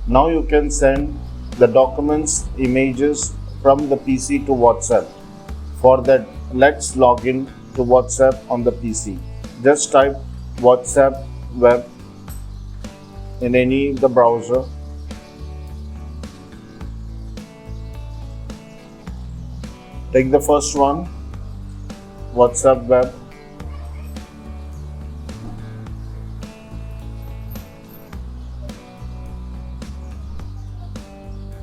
Now you can send the documents, images from the PC to WhatsApp. For that, let's log in to WhatsApp on the PC. Just type WhatsApp web in any the browser. Take the first one, WhatsApp web.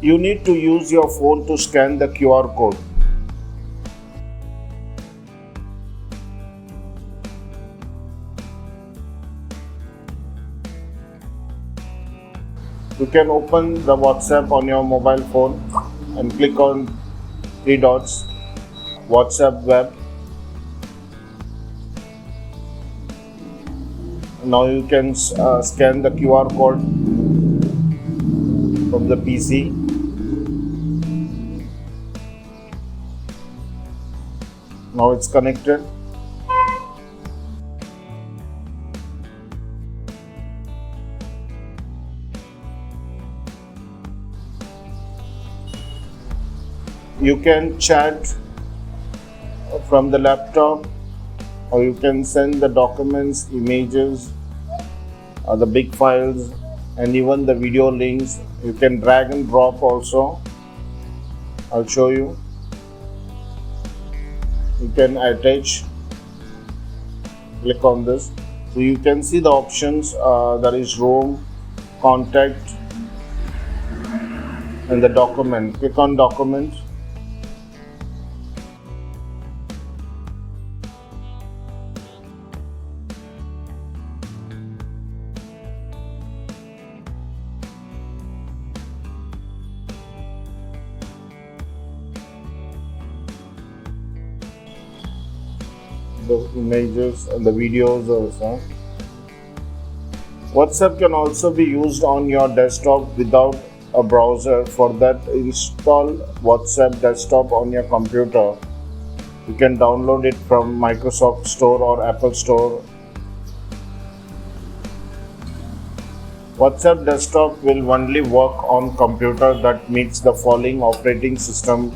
You need to use your phone to scan the QR code. You can open the WhatsApp on your mobile phone and click on three dots, WhatsApp web. Now you can scan the QR code from the PC. Now it's connected. You can chat from the laptop, or you can send the documents, images, the big files, and even the video links. You can drag and drop also. I'll show you. You can attach. Click on this. So you can see the options. There is room, contact, and the document. Click on document. The images and the videos also. WhatsApp can also be used on your desktop without a browser. For that, install WhatsApp desktop on your computer. You can download it from Microsoft Store or Apple Store. WhatsApp desktop will only work on computer that meets the following operating system.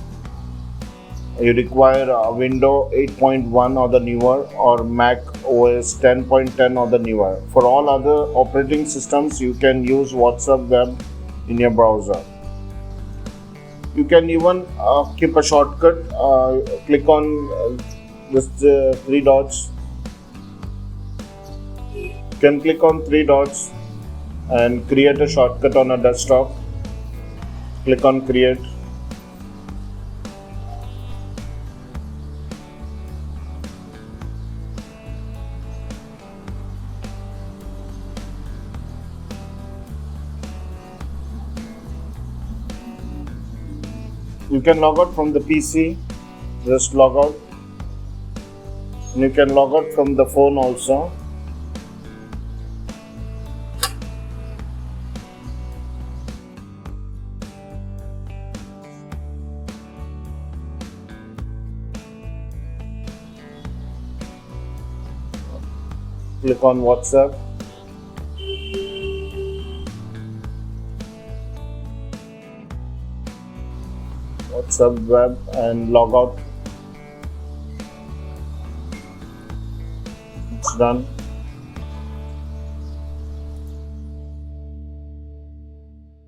You require a Windows 8.1 or the newer, or Mac OS 10.10 or the newer. For all other operating systems, you can use WhatsApp web in your browser. You can even keep a shortcut. Click on this three dots. You can click on three dots and create a shortcut on a desktop. Click on create. You can log out from the PC, just log out. And you can log out from the phone also. Click on WhatsApp. WhatsApp web and log out. It's done.